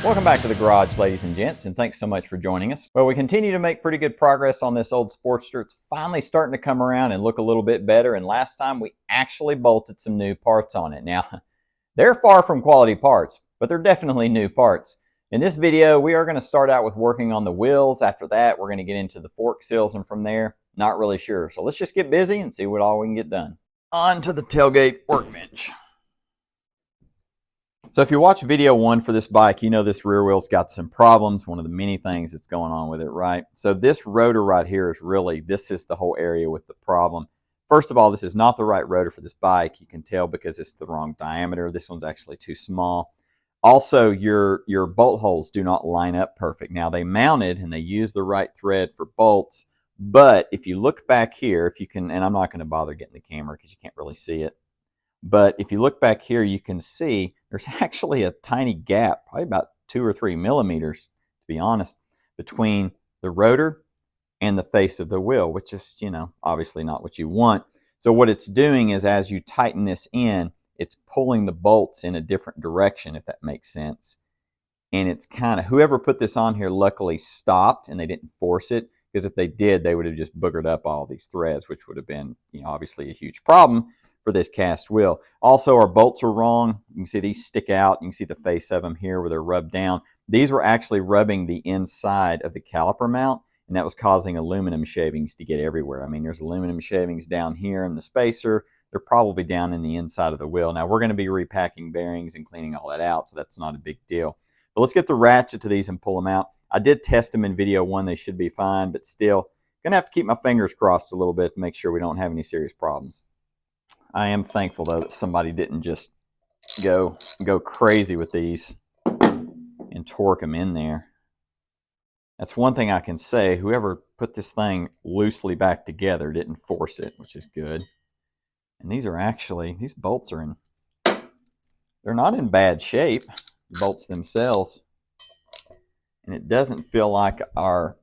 Welcome back to the garage, ladies and gents, and thanks so much for joining us. Well, we continue to make pretty good progress on this old Sportster. It's finally starting to come around and look a little bit better, and last time we actually bolted some new parts on it. Now, they're far from quality parts, but they're definitely new parts. In this video, we are going to start out with working on the wheels. After that, we're going to get into the fork seals, and from there, not really sure. So let's just get busy and see what all we can get done. On to the tailgate workbench. So if you watch video 1 for this bike, you know this rear wheel's got some problems, one of the many things that's going on with it, right? So this rotor right here is really, this is the whole area with the problem. First of all, this is not the right rotor for this bike. You can tell because it's the wrong diameter. This one's actually too small. Also, your bolt holes do not line up perfect. Now, they mounted and they used the right thread for bolts, but if you look back here, if you can, and I'm not going to bother getting the camera because you can't really see it, but if you look back here, you can see there's actually a tiny gap, probably about 2 or 3 millimeters, to be honest, between the rotor and the face of the wheel, which is, you know, obviously not what you want. So what it's doing is as you tighten this in, it's pulling the bolts in a different direction, if that makes sense. And it's kind of, whoever put this on here luckily stopped and they didn't force it, because if they did, they would have just boogered up all these threads, which would have been, you know, obviously a huge problem for this cast wheel. Also, our bolts are wrong. You can see these stick out. You can see the face of them here where they're rubbed down. These were actually rubbing the inside of the caliper mount, and that was causing aluminum shavings to get everywhere. I mean, there's aluminum shavings down here in the spacer. They're probably down in the inside of the wheel. Now, we're going to be repacking bearings and cleaning all that out, so that's not a big deal. But let's get the ratchet to these and pull them out. I did test them in video 1. They should be fine, but still, going to have to keep my fingers crossed a little bit to make sure we don't have any serious problems. I am thankful, though, that somebody didn't just go crazy with these and torque them in there. That's one thing I can say. Whoever put this thing loosely back together didn't force it, which is good. And these are actually, these bolts are in, they're not in bad shape, the bolts themselves. And it doesn't feel like our,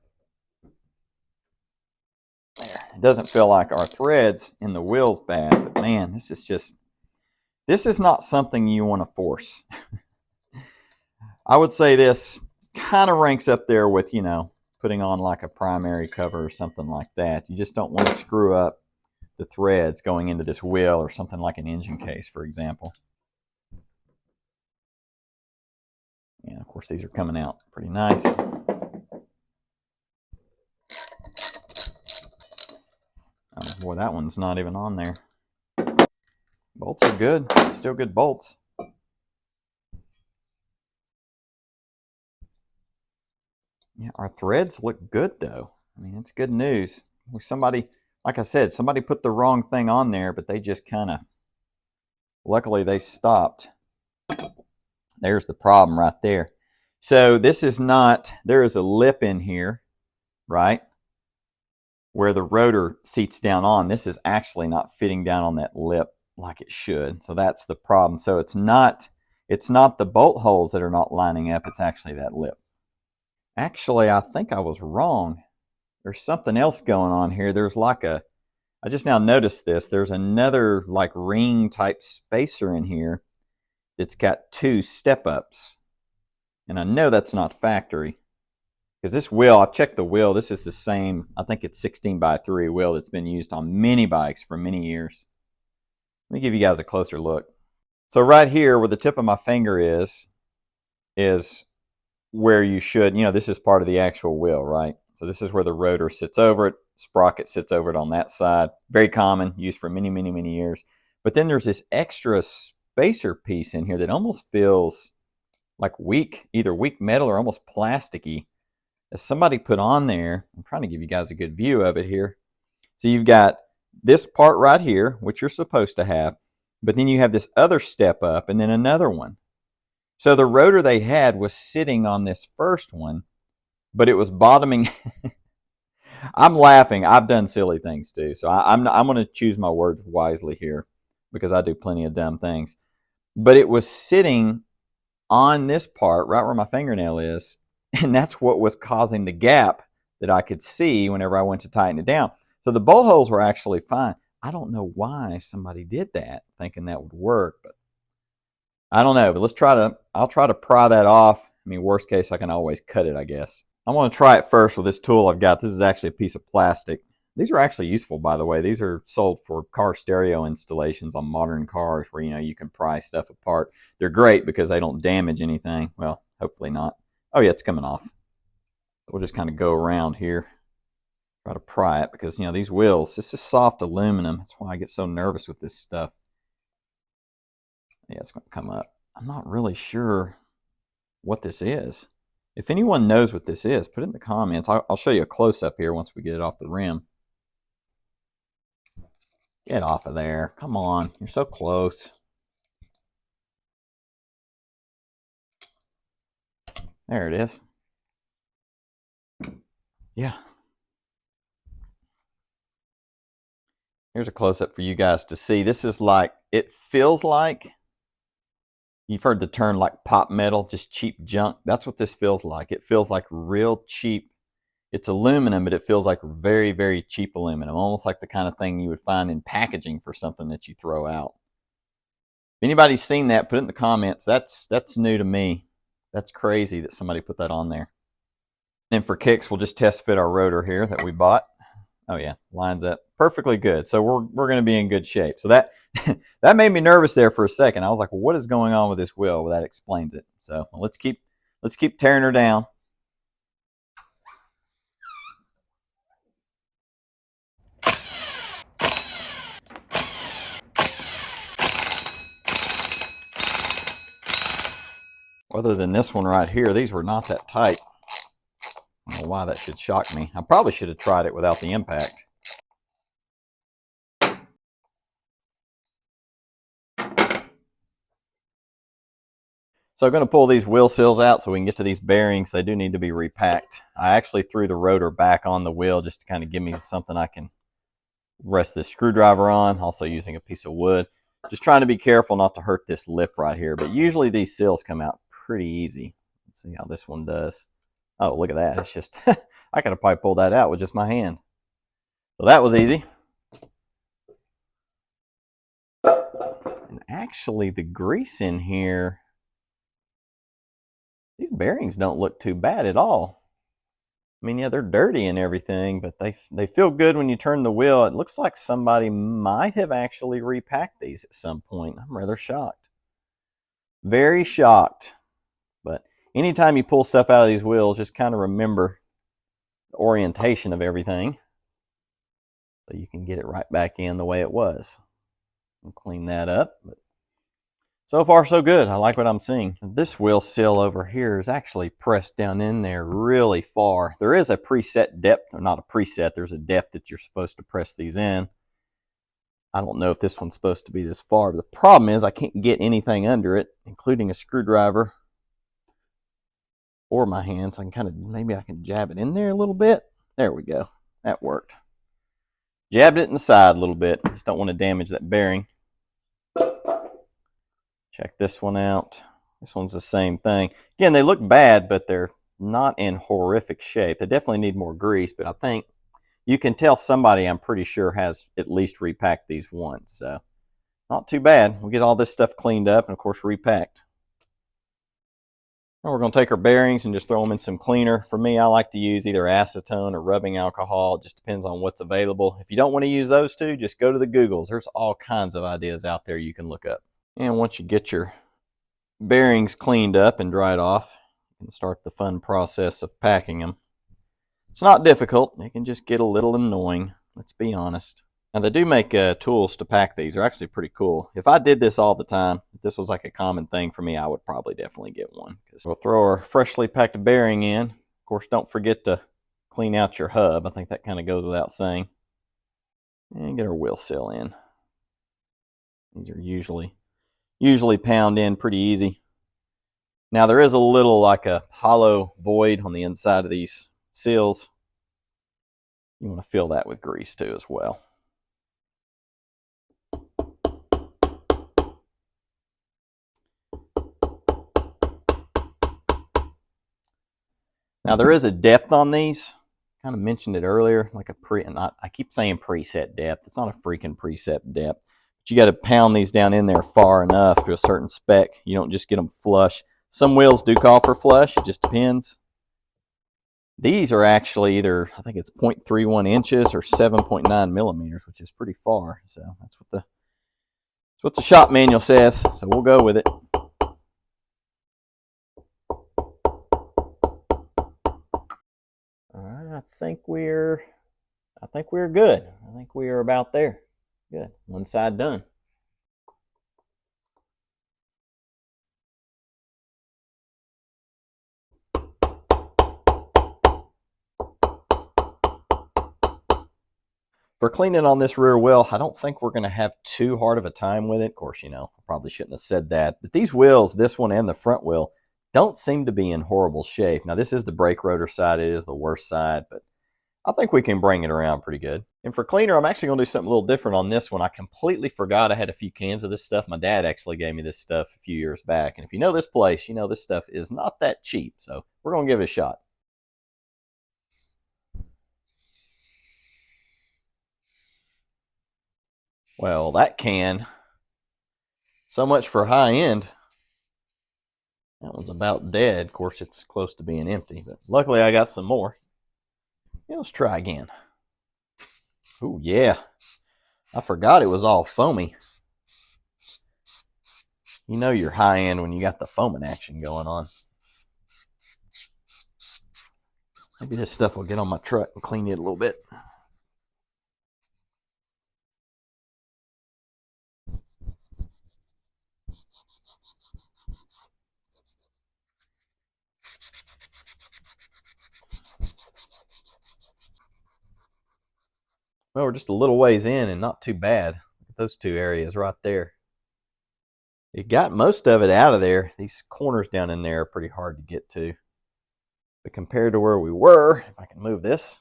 it doesn't feel like our threads in the wheel's bad, but man, this is not something you want to force. I would say this kind of ranks up there with, you know, putting on like a primary cover or something like that. You just don't want to screw up the threads going into this wheel or something like an engine case, for example. And of course, these are coming out pretty nice. Oh, boy, that one's not even on there. Bolts are good. Still good bolts. Yeah, our threads look good, though. I mean, it's good news. Somebody, like I said, somebody put the wrong thing on there, but they just kind of, luckily they stopped. There's the problem right there. So this is not, there is a lip in here, right, where the rotor seats down on. This is actually not fitting down on that lip like it should. So that's the problem. So it's not the bolt holes that are not lining up. It's actually that lip. Actually, I think I was wrong. There's something else going on here. There's like a, I just now noticed this. There's another like ring type spacer in here that's got 2 step-ups. And I know that's not factory. Because this wheel, I've checked the wheel, this is the same, I think it's 16x3 wheel that's been used on many bikes for many years. Let me give you guys a closer look. So right here where the tip of my finger is where you should, you know, this is part of the actual wheel, right? So this is where the rotor sits over it, sprocket sits over it on that side. Very common, used for many, many, many years. But then there's this extra spacer piece in here that almost feels like weak, either weak metal or almost plasticky. As somebody put on there, I'm trying to give you guys a good view of it here. So you've got this part right here, which you're supposed to have, but then you have this other step up and then another one. So the rotor they had was sitting on this first one, but it was bottoming. I'm laughing. I've done silly things too. So I'm going to choose my words wisely here because I do plenty of dumb things. But it was sitting on this part right where my fingernail is, and that's what was causing the gap that I could see whenever I went to tighten it down. So the bolt holes were actually fine. I don't know why somebody did that, thinking that would work, but I don't know. But I'll try to pry that off, mean, worst case, I can always cut it, I guess. I want to try it first with this tool I've got. This is actually a piece of plastic. These are actually useful, by the way. These are sold for car stereo installations on modern cars where, you can pry stuff apart. They're great because they don't damage anything. Well, hopefully not. Oh, yeah, it's coming off. We'll just kind of go around here, try to pry it because, these wheels, this is soft aluminum. That's why I get so nervous with this stuff. Yeah, it's going to come up. I'm not really sure what this is. If anyone knows what this is, put it in the comments. I'll show you a close-up here once we get it off the rim. Get off of there. Come on. You're so close. There it is. Yeah. Here's a close-up for you guys to see. This is like, it feels like, you've heard the term like pop metal, just cheap junk. That's what this feels like. It feels like real cheap. It's aluminum, but it feels like very, very cheap aluminum. Almost like the kind of thing you would find in packaging for something that you throw out. If anybody's seen that, put it in the comments. That's new to me. That's crazy that somebody put that on there. And for kicks, we'll just test fit our rotor here that we bought. Oh yeah, lines up perfectly good. So we're going to be in good shape. So that that made me nervous there for a second. I was like, well, what is going on with this wheel? Well, that explains it. So let's keep tearing her down. Other than this one right here, these were not that tight. I don't know why that should shock me. I probably should have tried it without the impact. So I'm going to pull these wheel seals out so we can get to these bearings. They do need to be repacked. I actually threw the rotor back on the wheel just to kind of give me something I can rest this screwdriver on, also using a piece of wood. Just trying to be careful not to hurt this lip right here, but usually these seals come out pretty easy. Let's see how this one does. Oh, look at that. It's just, I could have probably pulled that out with just my hand. So that was easy. And actually the grease in here, these bearings don't look too bad at all. I mean, yeah, they're dirty and everything, but they feel good when you turn the wheel. It looks like somebody might have actually repacked these at some point. I'm rather shocked. Very shocked. But anytime you pull stuff out of these wheels, just kind of remember the orientation of everything so you can get it right back in the way it was. I'll clean that up. But so far, so good. I like what I'm seeing. This wheel seal over here is actually pressed down in there really far. There is a preset depth, or not a preset, there's a depth that you're supposed to press these in. I don't know if this one's supposed to be this far, but the problem is I can't get anything under it, including a screwdriver or my hands. I can kind of, maybe I can jab it in there a little bit. There we go. That worked. Jabbed it in the side a little bit. Just don't want to damage that bearing. Check this one out. This one's the same thing. Again, they look bad, but they're not in horrific shape. They definitely need more grease, but I think you can tell somebody, I'm pretty sure, has at least repacked these once. So not too bad. We'll get all this stuff cleaned up and, of course, repacked. Now we're going to take our bearings and just throw them in some cleaner. For me, I like to use either acetone or rubbing alcohol. It just depends on what's available. If you don't want to use those two, just go to the Googles. There's all kinds of ideas out there you can look up. And once you get your bearings cleaned up and dried off, you can start the fun process of packing them. It's not difficult. It can just get a little annoying, let's be honest. Now, they do make tools to pack these. They're actually pretty cool. If I did this all the time, if this was like a common thing for me, I would probably definitely get one. We'll throw our freshly packed bearing in. Of course, don't forget to clean out your hub. I think that kind of goes without saying. And get our wheel seal in. These are usually pound in pretty easy. Now, there is a little like a hollow void on the inside of these seals. You want to fill that with grease too as well. Now, there is a depth on these. Kind of mentioned it earlier, like I keep saying preset depth. It's not a freaking preset depth. But you got to pound these down in there far enough to a certain spec. You don't just get them flush. Some wheels do call for flush, it just depends. These are actually either, I think it's 0.31 inches or 7.9 millimeters, which is pretty far. So that's what the shop manual says. So we'll go with it. All right, I think we're good. I think we are about there. Good. One side done. For cleaning on this rear wheel, I don't think we're going to have too hard of a time with it. Of course, I probably shouldn't have said that. But these wheels, this one and the front wheel, don't seem to be in horrible shape. Now, this is the brake rotor side. It is the worst side, but I think we can bring it around pretty good. And for cleaner, I'm actually going to do something a little different on this one. I completely forgot I had a few cans of this stuff. My dad actually gave me this stuff a few years back. And if you know this place, you know this stuff is not that cheap. So we're going to give it a shot. Well, that can, so much for high end. That one's about dead. Of course, it's close to being empty, but luckily I got some more. Yeah, let's try again. Oh, yeah. I forgot it was all foamy. You know you're high end when you got the foaming action going on. Maybe this stuff will get on my truck and clean it a little bit. Well, we're just a little ways in and not too bad. Look at those two areas right there. It got most of it out of there. These corners down in there are pretty hard to get to. But compared to where we were, if I can move this,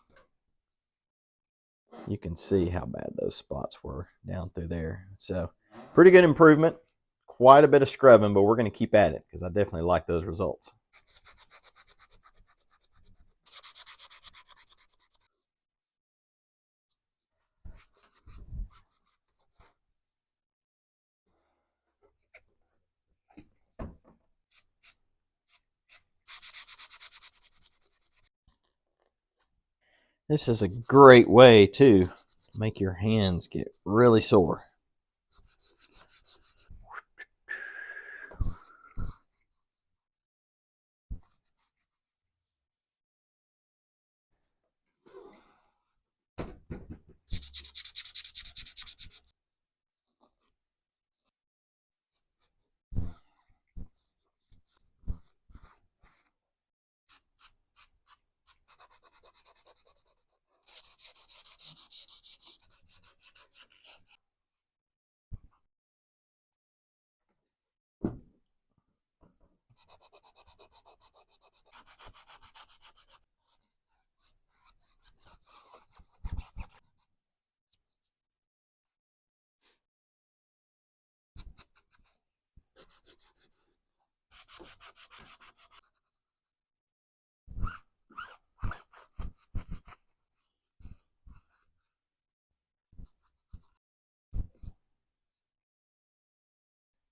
you can see how bad those spots were down through there. So pretty good improvement. Quite a bit of scrubbing, but we're going to keep at it because I definitely like those results. This is a great way, too, to make your hands get really sore.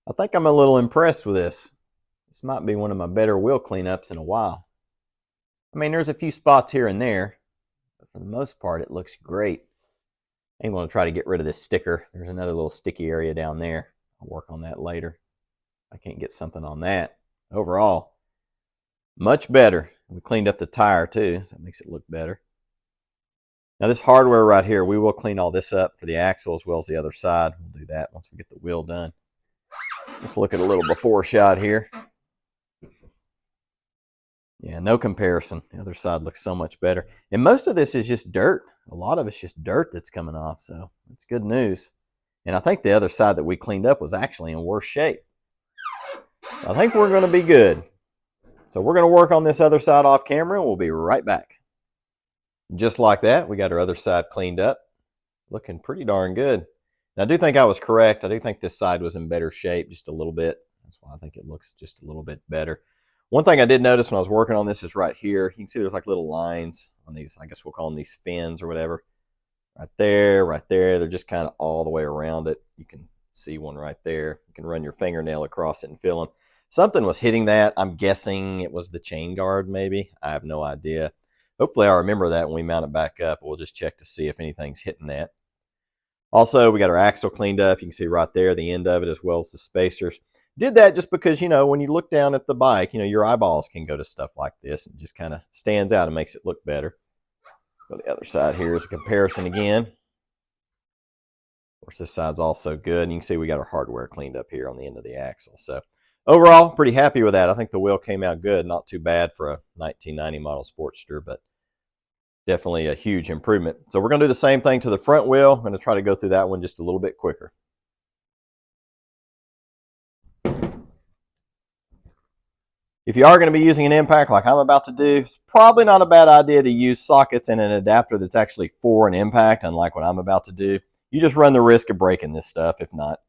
I think I'm a little impressed with this. This might be one of my better wheel cleanups in a while. I mean, there's a few spots here and there, but for the most part, it looks great. I'm going to try to get rid of this sticker. There's another little sticky area down there. I'll work on that later. I can't get something on that. Overall, much better. We cleaned up the tire too, so that makes it look better. Now this hardware right here, we will clean all this up for the axle as well as the other side. We'll do that once we get the wheel done. Let's look at a little before shot here. Yeah, no comparison. The other side looks so much better. And most of this is just dirt. A lot of it's just dirt that's coming off, so it's good news. And I think the other side that we cleaned up was actually in worse shape. I think we're going to be good. So we're going to work on this other side off camera, and we'll be right back. Just like that, we got our other side cleaned up. Looking pretty darn good. And I do think I was correct. I do think this side was in better shape just a little bit. That's why I think it looks just a little bit better. One thing I did notice when I was working on this is right here. You can see there's like little lines on these, I guess we'll call them these fins or whatever. Right there, right there. They're just kind of all the way around it. You can see one right there. You can run your fingernail across it and feel them. something was hitting that. I'm guessing it was the chain guard, maybe. I have no idea. Hopefully I remember that when we mount it back up. We'll just check to see if anything's hitting that. Also, we got our axle cleaned up. You can see right there the end of it, as well as the spacers. Did that just because, you know, when you look down at the bike, you know, your eyeballs can go to stuff like this, and it just kind of stands out and makes it look better. Go to the other side here is a comparison again. Of course, this side's also good. And you can see we got our hardware cleaned up here on the end of the axle. So overall, pretty happy with that. I think the wheel came out good. Not too bad for a 1990 model Sportster, but definitely a huge improvement. So we're going to do the same thing to the front wheel. I'm going to try to go through that one just a little bit quicker. If you are going to be using an impact like I'm about to do, it's probably not a bad idea to use sockets and an adapter that's actually for an impact, unlike what I'm about to do. You just run the risk of breaking this stuff if not.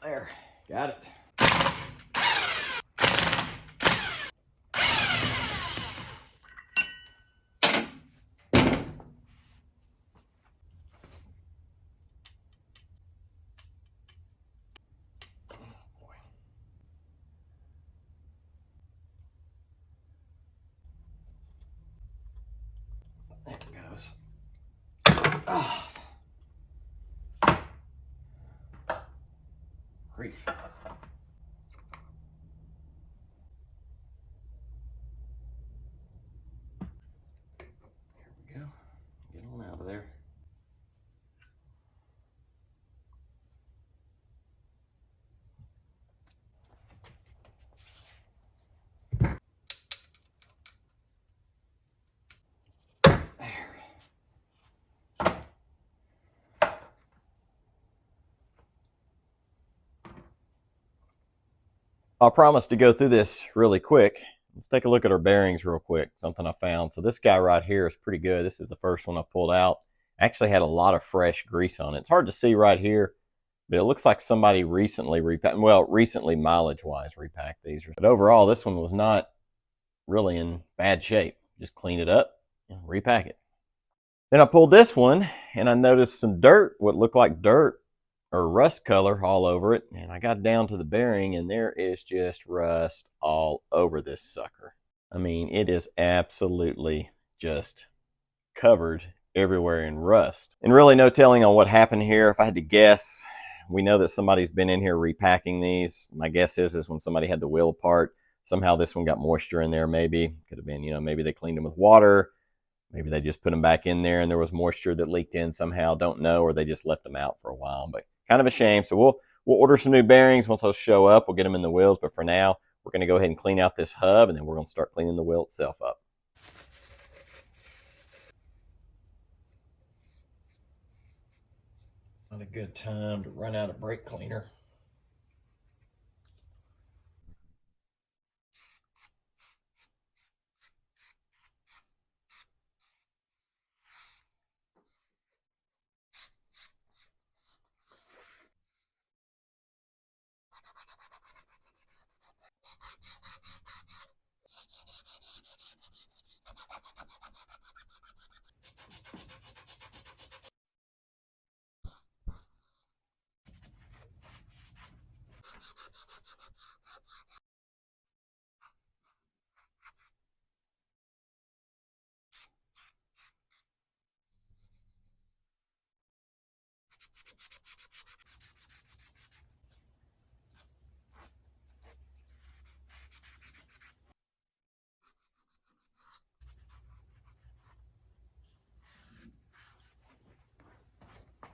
There, got it. There it goes. Oh. Grief. There we go. Get on out of there. I promised to go through this really quick. Let's take a look at our bearings real quick, something I found. So this guy right here is pretty good. This is the first one I pulled out. Actually had a lot of fresh grease on it. It's hard to see right here, but it looks like somebody recently repacked, well, recently mileage-wise repacked these. But overall, this one was not really in bad shape. Just clean it up and repack it. Then I pulled this one, and I noticed some dirt, what looked like dirt, or rust color all over it, and I got down to the bearing and there is just rust all over this sucker. I mean, it is absolutely just covered everywhere in rust. And really no telling on what happened here. If I had to guess, we know that somebody's been in here repacking these. My guess is when somebody had the wheel apart, somehow this one got moisture in there maybe. Could have been, you know, maybe they cleaned them with water. Maybe they just put them back in there and there was moisture that leaked in somehow. Don't know, or they just left them out for a while. But kind of a shame. So we'll order some new bearings once those show up. We'll get them in the wheels. But for now, we're going to go ahead and clean out this hub, and then we're going to start cleaning the wheel itself up. Not a good time to run out of brake cleaner.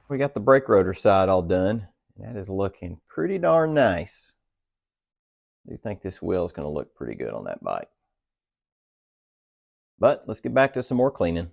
We got the brake rotor side all done. That is looking pretty darn nice. I do think this wheel is going to look pretty good on that bike. But let's get back to some more cleaning.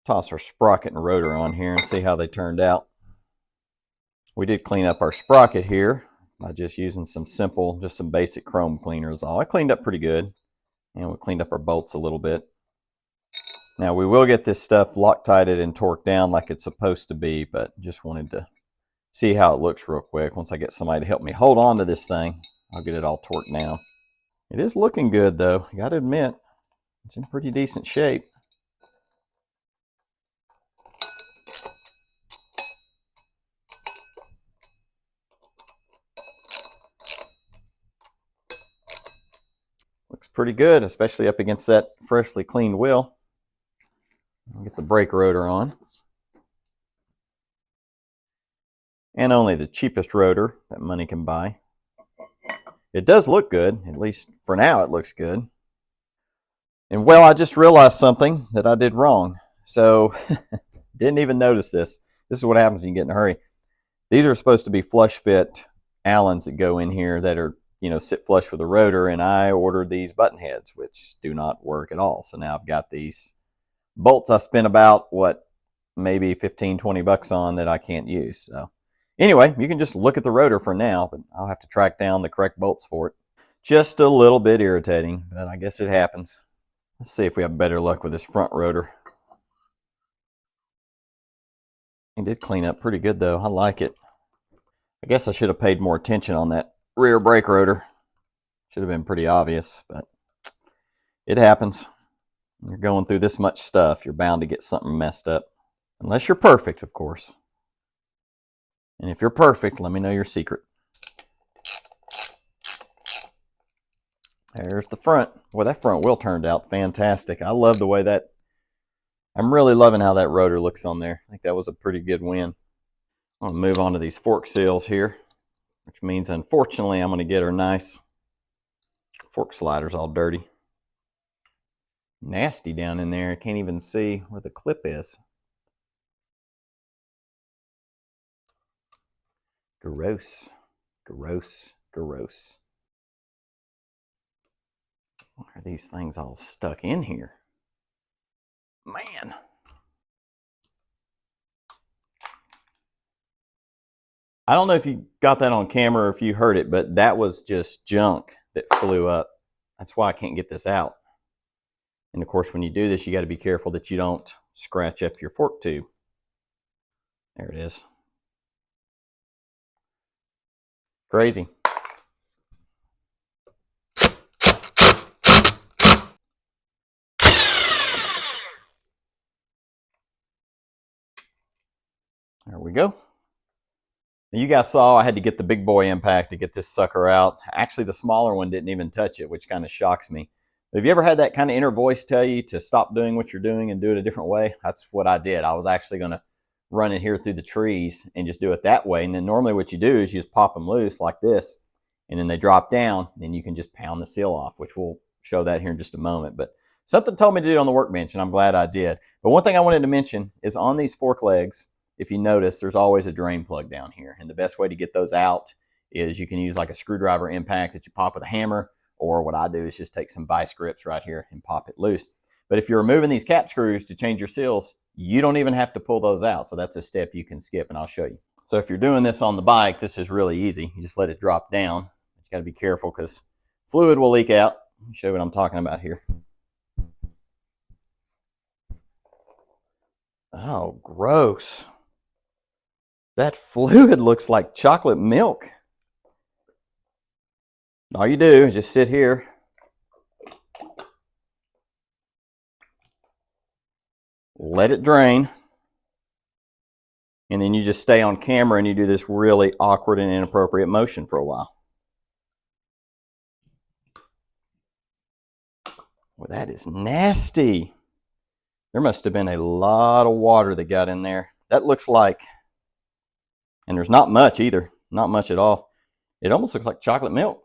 Toss our sprocket and rotor on here and see how they turned out. We did clean up our sprocket here by just using some simple, just some basic chrome cleaners. I cleaned up pretty good, and we cleaned up our bolts a little bit. Now we will get this stuff Loctited and torqued down like it's supposed to be, but just wanted to see how it looks real quick. Once I get somebody to help me hold on to this thing, I'll get it all torqued down. It is looking good though, you gotta admit. It's in pretty decent shape. Looks pretty good, especially up against that freshly cleaned wheel. I'll get the brake rotor on. And only the cheapest rotor that money can buy. It does look good, at least for now it looks good. And well, I just realized something that I did wrong. So, didn't even notice this. This is what happens when you get in a hurry. These are supposed to be flush fit Allens that go in here that are, you know, sit flush with the rotor, and I ordered these button heads, which do not work at all. So now I've got these bolts I spent about, what, maybe 15, 20 bucks on that I can't use. So anyway, you can just look at the rotor for now, but I'll have to track down the correct bolts for it. Just a little bit irritating, but I guess it happens. Let's see if we have better luck with this front rotor. It did clean up pretty good though. I like it. I guess I should have paid more attention on that rear brake rotor. Should have been pretty obvious, but it happens. You're going through this much stuff, you're bound to get something messed up. Unless you're perfect, of course. And if you're perfect, let me know your secret. There's the front. Boy, that front wheel turned out fantastic. I love the way that, I'm really loving how that rotor looks on there. I think that was a pretty good win. I'm going to move on to these fork seals here, which means unfortunately I'm going to get our nice fork sliders all dirty. Nasty down in there. I can't even see where the clip is. Gross. Gross. Gross. Why are these things all stuck in here? Man. I don't know if you got that on camera or if you heard it, but that was just junk that flew up. That's why I can't get this out. And of course, when you do this, you got to be careful that you don't scratch up your fork tube. There it is. Crazy. There we go. Now you guys saw I had to get the big boy impact to get this sucker out. Actually, the smaller one didn't even touch it, which kind of shocks me. But have you ever had that kind of inner voice tell you to stop doing what you're doing and do it a different way? That's what I did. I was actually going to run it here through the trees and just do it that way. And then normally what you do is you just pop them loose like this, and then they drop down, and then you can just pound the seal off, which we'll show that here in just a moment. But something told me to do it on the workbench, and I'm glad I did. But one thing I wanted to mention is on these fork legs, if you notice, there's always a drain plug down here. And the best way to get those out is you can use like a screwdriver impact that you pop with a hammer, or what I do is just take some vice grips right here and pop it loose. But if you're removing these cap screws to change your seals, You don't even have to pull those out. So that's a step you can skip, and I'll show you. So if you're doing this on the bike, this is really easy. You just let it drop down. You got to be careful because fluid will leak out. Let me show you what I'm talking about here. Oh, gross. That fluid looks like chocolate milk. All you do is just sit here. Let it drain. And then you just stay on camera and you do this really awkward and inappropriate motion for a while. Well, that is nasty. There must have been a lot of water that got in there. That looks like, and there's not much either, not much at all. It almost looks like chocolate milk.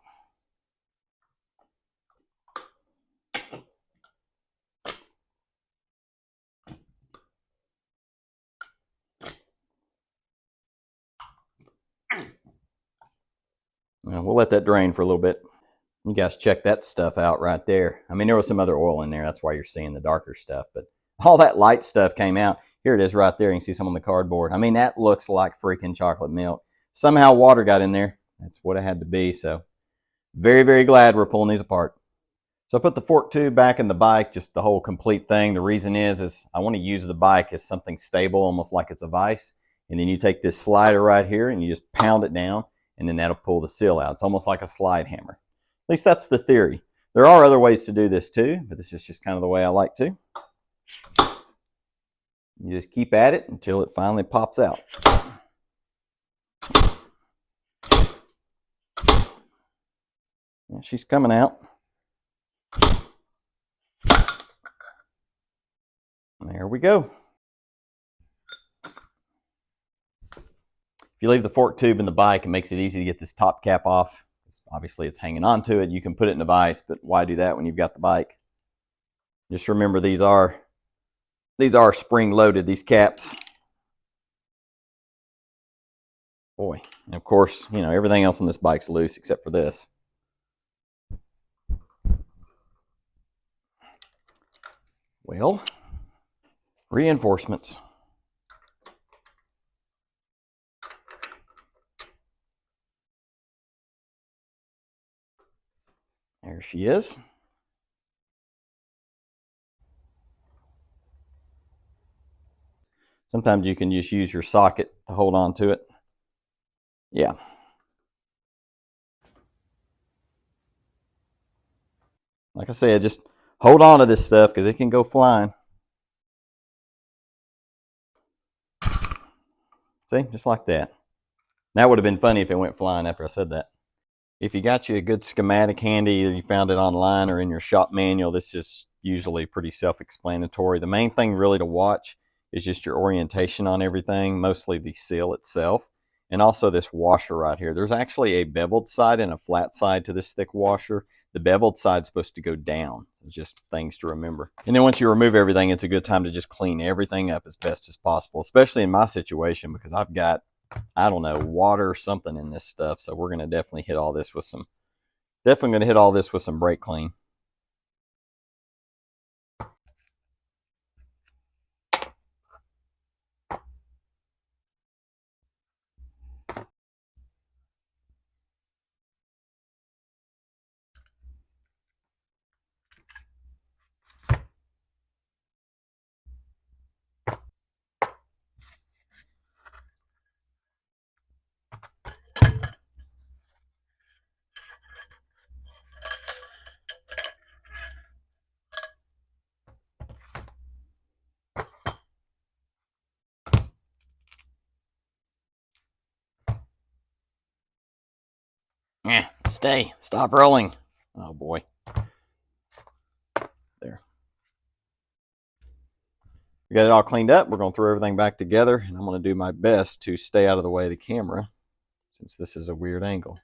We'll let that drain for a little bit. You guys check that stuff out right there. I mean, there was some other oil in there. That's why you're seeing the darker stuff. But all that light stuff came out. Here it is right there. You can see some on the cardboard. I mean, that looks like freaking chocolate milk. Somehow water got in there. That's what it had to be. So very, very glad we're pulling these apart. So I put the fork tube back in the bike, just the whole complete thing. The reason is I want to use the bike as something stable, almost like it's a vise. And then you take this slider right here and you just pound it down, and then that'll pull the seal out. It's almost like a slide hammer. At least that's the theory. There are other ways to do this too, but this is just kind of the way I like to. You just keep at it until it finally pops out. Yeah, she's coming out. There we go. If you leave the fork tube in the bike, it makes it easy to get this top cap off. Obviously, it's hanging onto it. You can put it in a vise, but why do that when you've got the bike? Just remember, these are spring-loaded, these caps. Boy, and of course, you know, everything else on this bike's loose except for this. Well, reinforcements. There she is. Sometimes you can just use your socket to hold on to it. Yeah. Like I said, just hold on to this stuff because it can go flying. See, just like that. That would have been funny if it went flying after I said that. If you got you a good schematic handy, either you found it online or in your shop manual, this is usually pretty self-explanatory. The main thing really to watch is just your orientation on everything, mostly the seal itself, and also this washer right here. There's actually a beveled side and a flat side to this thick washer. The beveled side is supposed to go down. It's just things to remember. And then once you remove everything, it's a good time to just clean everything up as best as possible, especially in my situation because I've got, I don't know, water or something in this stuff. So we're going to definitely hit all this with some, brake clean. Yeah, stay. Stop rolling. Oh boy. There. We got it all cleaned up. We're going to throw everything back together, and I'm going to do my best to stay out of the way of the camera since this is a weird angle.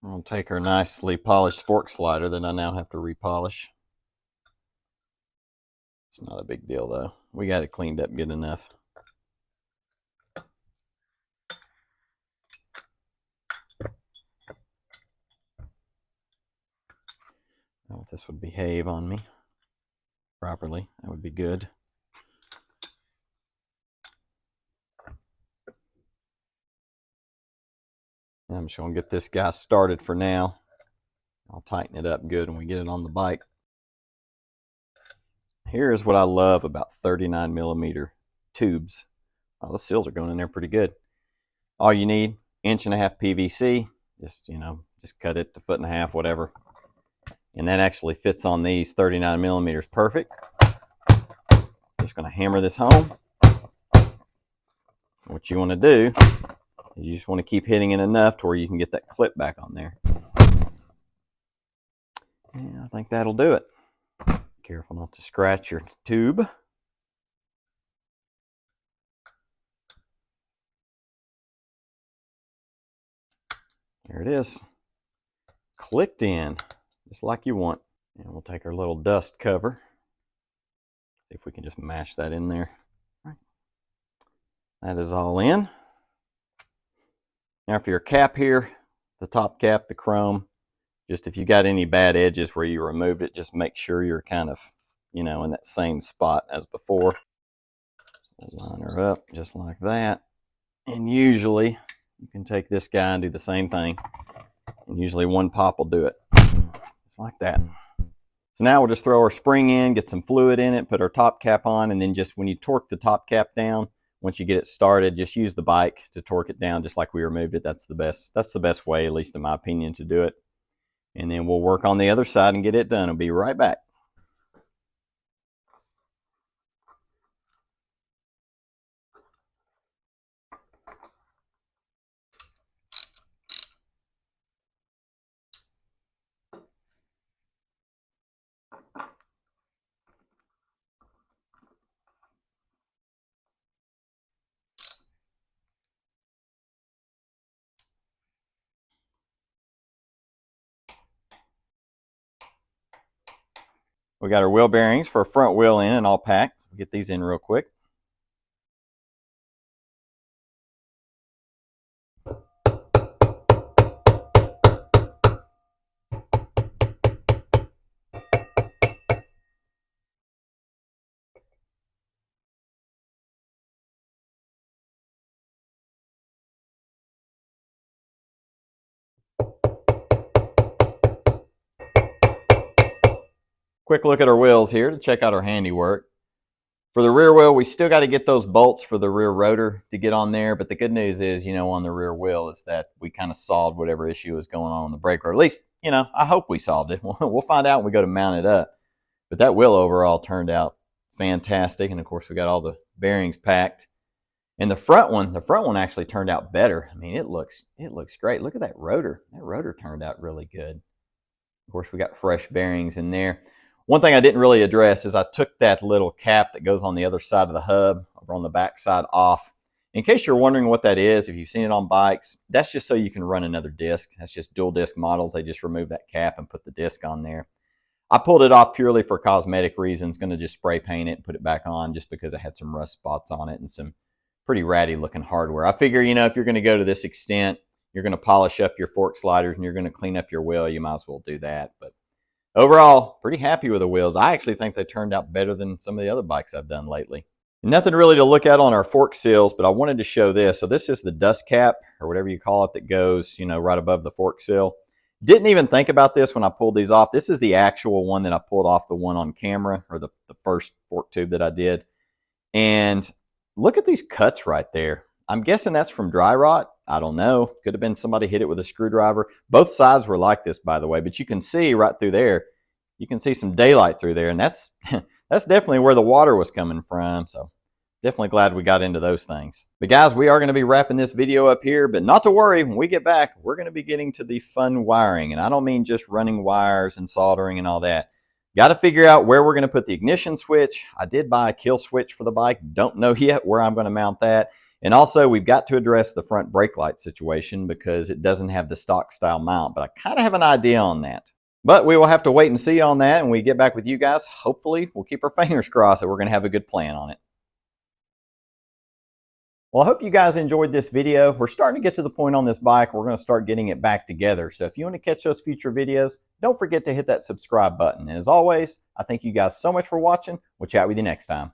I'll take our nicely polished fork slider that I now have to repolish. It's not a big deal though. We got it cleaned up good enough. Now if this would behave on me properly, that would be good. I'm just going to get this guy started for now. I'll tighten it up good when we get it on the bike. Here's what I love about 39mm tubes. Oh, those seals are going in there pretty good. All you need, 1.5 PVC. Just cut it to 1.5 feet, whatever. And that actually fits on these 39mm perfect. Just going to hammer this home. What you want to do is you just want to keep hitting it enough to where you can get that clip back on there. And I think that'll do it. Careful not to scratch your tube. There it is. Clicked in, just like you want. And we'll take our little dust cover. See if we can just mash that in there. All right. That is all in. Now for your cap here, the top cap, the chrome, just if you got any bad edges where you removed it, just make sure you're kind of, in that same spot as before. We'll line her up just like that. And usually you can take this guy and do the same thing. And usually one pop will do it. Just like that. So now we'll just throw our spring in, get some fluid in it, put our top cap on, and then just when you torque the top cap down, once you get it started, just use the bike to torque it down just like we removed it. That's the best way, at least in my opinion, to do it. And then we'll work on the other side and get it done. I'll be right back. We got our wheel bearings for a front wheel in and all packed. We'll get these in real quick. Quick look at our wheels here to check out our handiwork. For the rear wheel, we still got to get those bolts for the rear rotor to get on there, but the good news is, on the rear wheel is that we kind of solved whatever issue was going on the brake, or at least, I hope we solved it. We'll find out when we go to mount it up. But that wheel overall turned out fantastic, and of course we got all the bearings packed. And the front one actually turned out better. I mean, it looks great. Look at that rotor. That rotor turned out really good. Of course, we got fresh bearings in there. One thing I didn't really address is I took that little cap that goes on the other side of the hub, over on the back side, off. In case you're wondering what that is, if you've seen it on bikes, that's just so you can run another disc. That's just dual disc models. They just remove that cap and put the disc on there. I pulled it off purely for cosmetic reasons. Going to just spray paint it and put it back on just because it had some rust spots on it and some pretty ratty looking hardware. I figure, if you're going to go to this extent, you're going to polish up your fork sliders and you're going to clean up your wheel, you might as well do that. But overall, pretty happy with the wheels. I actually think they turned out better than some of the other bikes I've done lately. Nothing really to look at on our fork seals, but I wanted to show this. So this is the dust cap, or whatever you call it, that goes, right above the fork seal. Didn't even think about this when I pulled these off. This is the actual one that I pulled off the one on camera, or the first fork tube that I did. And look at these cuts right there. I'm guessing that's from dry rot. I don't know. Could have been somebody hit it with a screwdriver. Both sides were like this, by the way, but you can see right through there. You can see some daylight through there, and that's definitely where the water was coming from. So definitely glad we got into those things. But guys, we are going to be wrapping this video up here, but not to worry. When we get back, we're going to be getting to the fun wiring, and I don't mean just running wires and soldering and all that. Got to figure out where we're going to put the ignition switch. I did buy a kill switch for the bike. Don't know yet where I'm going to mount that. And also, we've got to address the front brake light situation because it doesn't have the stock style mount, but I kind of have an idea on that. But we will have to wait and see on that, and we get back with you guys. Hopefully, we'll keep our fingers crossed that we're going to have a good plan on it. Well, I hope you guys enjoyed this video. We're starting to get to the point on this bike. We're going to start getting it back together. So if you want to catch those future videos, don't forget to hit that subscribe button. And as always, I thank you guys so much for watching. We'll chat with you next time.